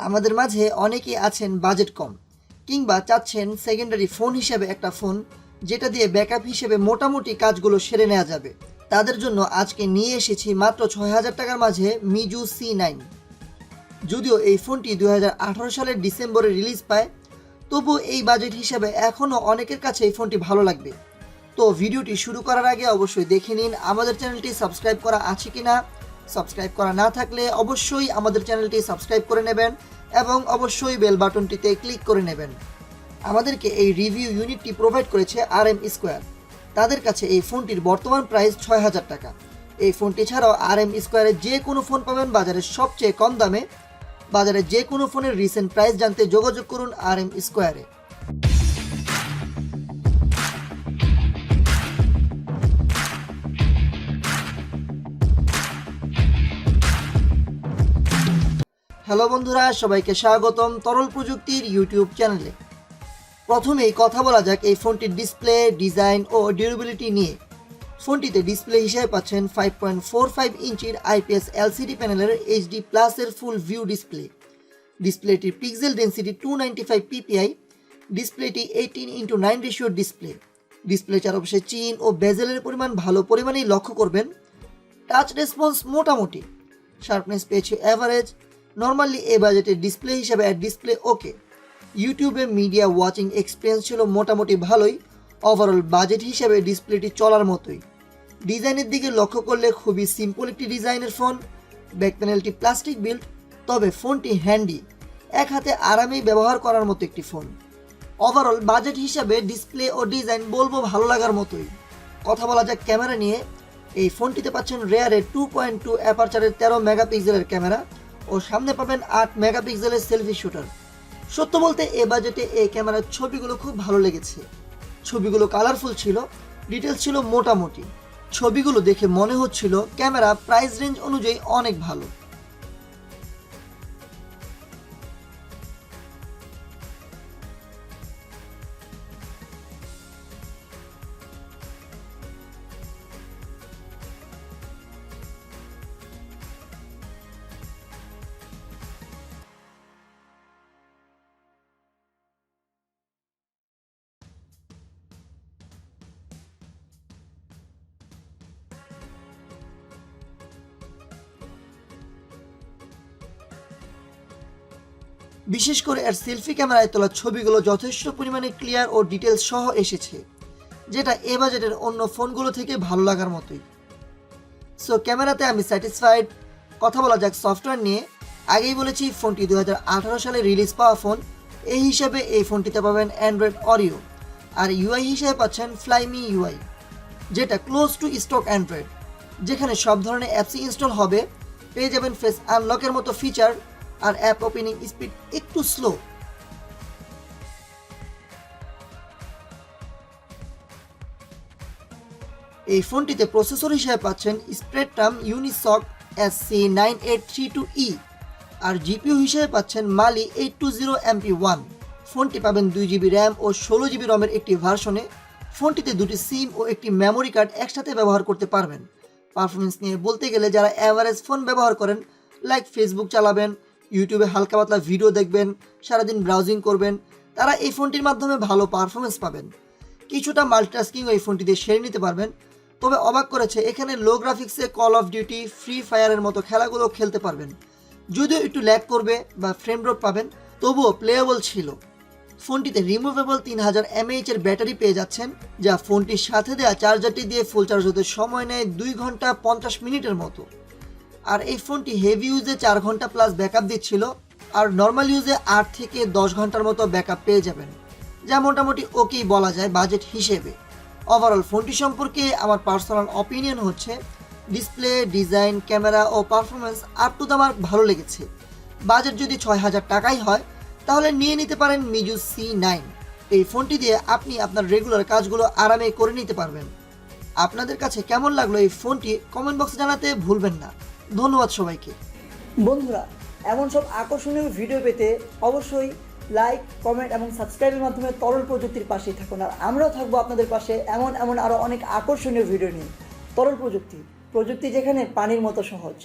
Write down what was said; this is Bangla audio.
আমাদের মাঝে অনেকেই আছেন বাজেট কম কিংবা চাচ্ছেন সেকেন্ডারি ফোন হিসেবে একটা ফোন যেটা দিয়ে ব্যাকআপ হিসেবে মোটামুটি কাজগুলো সেরে নেওয়া যাবে। তাদের জন্য আজকে নিয়ে এসেছি মাত্র ৬,০০০ টাকার মাঝে মিজু C9। যদিও এই ফোনটি 2018 সালের ডিসেম্বরে রিলিজ পায়, তবু এই বাজেট হিসেবে এখনও অনেকের কাছে এই ফোনটি ভালো লাগবে। তো ভিডিওটি শুরু করার আগে অবশ্যই দেখে নিন আমাদের চ্যানেলটি সাবস্ক্রাইব করা আছে কিনা। সাবস্ক্রাইব করা না থাকলে অবশ্যই আমাদের চ্যানেলটি সাবস্ক্রাইব করে নেবেন এবং অবশ্যই বেল বাটনটিতে ক্লিক করে নেবেন। আমাদেরকে এই রিভিউ ইউনিটটি প্রোভাইড করেছে RM স্কোয়ার। তাদের কাছে এই ফোনটির বর্তমান প্রাইস ৬,০০০ টাকা। এই ফোনটি ছাড়াও RM স্কোয়ারে যে কোনো ফোন পাবেন বাজারের সবচেয়ে কম দামে। বাজারে যে কোনো ফোনের রিসেন্ট প্রাইস জানতে যোগাযোগ করুন RM স্কোয়ারে। হ্যালো বন্ধুরা, সবাইকে স্বাগতম তরল প্রযুক্তির ইউটিউব চ্যানেলে। প্রথমেই কথা বলা যাক এই ফোনটির ডিসপ্লে, ডিজাইন ও ডিউরেবিলিটি নিয়ে। ফোনটিতে ডিসপ্লে হিসেবে পাচ্ছেন 5.45 ইঞ্চির IPS LCD প্যানেলের HD+ এর ফুল ভিউ ডিসপ্লে। ডিসপ্লেটির পিক্সেল ডেন্সিটি 295 ppi। ডিসপ্লেটি 18:9 রেশিওর ডিসপ্লে। ডিসপ্লে চারপাশে চিন ও বেজেলের পরিমাণ ভালো পরিমাণেই লক্ষ্য করবেন। টাচ রেসপন্স মোটামুটি। শার্পনেস পেয়েছে অ্যাভারেজ। নর্মালি এ বাজেটের ডিসপ্লে হিসেবে ডিসপ্লে ওকে। ইউটিউবে মিডিয়া ওয়াচিং এক্সপিরিয়েন্স ছিল মোটামুটি ভালোই। ওভারঅল বাজেট হিসেবে ডিসপ্লেটি চলার মতোই। ডিজাইনের দিকে লক্ষ্য করলে খুবই সিম্পল একটি ডিজাইনের ফোন। ব্যাক প্যানেলটি প্লাস্টিক বিল্ড, তবে ফোনটি হ্যান্ডি, এক হাতে আরামেই ব্যবহার করার মতো একটি ফোন। ওভারঅল বাজেট হিসাবে ডিসপ্লে ও ডিজাইন বলবো ভালো লাগার মতোই। কথা বলা যাক ক্যামেরা নিয়ে। এই ফোনটিতে পাচ্ছেন রেয়ারের 2.2 অ্যাপারচারের 13 মেগাপিক্সেলের ক্যামেরা ও সামনে পাবেন 8 মেগাপিক্সেলের সেলফি শুটার। সত্য বলতে এ বাজেটে এই ক্যামেরার ছবিগুলো খুব ভালো লেগেছে। ছবিগুলো কালারফুল ছিল, ডিটেলস ছিল মোটামুটি। ছবিগুলো দেখে মনে হচ্ছিল ক্যামেরা প্রাইস রেঞ্জ অনুযায়ী অনেক ভালো। বিশেষ করে এর সেলফি ক্যামেরায় তোলা ছবিগুলো যথেষ্ট পরিমাণে ক্লিয়ার ও ডিটেলস সহ এসেছে, যেটা এ বাজেটের অন্য ফোনগুলো থেকে ভালো লাগার মতোই। সো ক্যামেরাতে আমি স্যাটিসফাইড। কথা বলা যাক সফটওয়্যার নিয়ে। আগেই বলেছি ফোনটি 2018 সালে রিলিজ পাওয়া ফোন। এই হিসাবে এই ফোনটিতে পাবেন অ্যান্ড্রয়েড অরিও, আর ইউআই হিসেবে পাচ্ছেন ফ্লাইমি ইউআই, যেটা ক্লোজ টু স্টক অ্যান্ড্রয়েড, যেখানে সব ধরনের অ্যাপসই ইনস্টল হবে। পেয়ে যাবেন ফেস আনলকের মতো ফিচার, আর অ্যাপ ওপেনিং স্পিড একটু স্লো। এই ফোনটিতে প্রসেসর হিসেবে পাচ্ছেন স্প্রেডট্রাম Unisoc SC9832E, আর জিপিইউ হিসেবে পাচ্ছেন মালি 820MP1। ফোনটি পাবেন 2GB র্যাম ও 16GB রমের একটি ভার্সনে। ফোনটিতে দুটি সিম ও একটি মেমোরি কার্ড একসাথে ব্যবহার করতে পারবেন। পারফরমেন্স নিয়ে বলতে গেলে যারা অ্যাভারেজ ফোন ব্যবহার করেন, লাইক ফেসবুক চালাবেন, ইউটিউবে হালকা পাতলা ভিডিও দেখবেন, সারাদিন ব্রাউজিং করবেন, তারা এই ফোনটির মাধ্যমে ভালো পারফরমেন্স পাবেন। কিছুটা মাল্টিটাস্কিং এই ফোনটিতে সেরে নিতে পারবেন। তবে অবাক করেছে, এখানে লো গ্রাফিক্সে কল অফ ডিউটি, ফ্রি ফায়ারের মতো খেলাগুলো খেলতে পারবেন। যদিও একটু ল্যাগ করবে বা ফ্রেম ড্রপ পাবেন, তবুও প্লেয়েবল ছিল। ফোনটিতে রিমুভেবল 3000 mAh এর ব্যাটারি পেয়ে যাচ্ছেন, যা ফোনটির সাথে দেওয়া চার্জারটি দিয়ে ফুল চার্জ হতে সময় নেয় 2 ঘন্টা 50 মিনিটের মতো। আর এই ফোনটি হেভি ইউজে 4 ঘন্টা প্লাস ব্যাকআপ দিচ্ছিল, আর নর্মাল ইউজে 8 থেকে 10 ঘন্টার মতো ব্যাকআপ পেয়ে যাবেন, যা মোটামুটি ওকেই বলা যায় বাজেট হিসেবে। ওভারঅল ফোনটি সম্পর্কে আমার পার্সোনাল অপিনিয়ন হচ্ছে ডিসপ্লে, ডিজাইন, ক্যামেরা ও performance up to the mark ভালো লেগেছে। বাজেট যদি ৬,০০০ টাকাই হয় তাহলে নিয়ে নিতে পারেন মিজু C9। এই ফোনটি দিয়ে আপনি আপনার রেগুলার কাজগুলো আরামে করে নিতে পারবেন। আপনাদের কাছে কেমন লাগলো এই ফোনটি কমেন্ট বক্সে জানাতে ভুলবেন না। ধন্যবাদ সবাইকে। বন্ধুরা, এমন সব আকর্ষণীয় ভিডিও পেতে অবশ্যই লাইক, কমেন্ট এবং সাবস্ক্রাইবের মাধ্যমে তরল প্রযুক্তির পাশেই থাকুন। আর আমরাও থাকবো আপনাদের পাশে এমন আরও অনেক আকর্ষণীয় ভিডিও নিয়ে। তরল প্রযুক্তি, প্রযুক্তি যেখানে পানির মতো সহজ।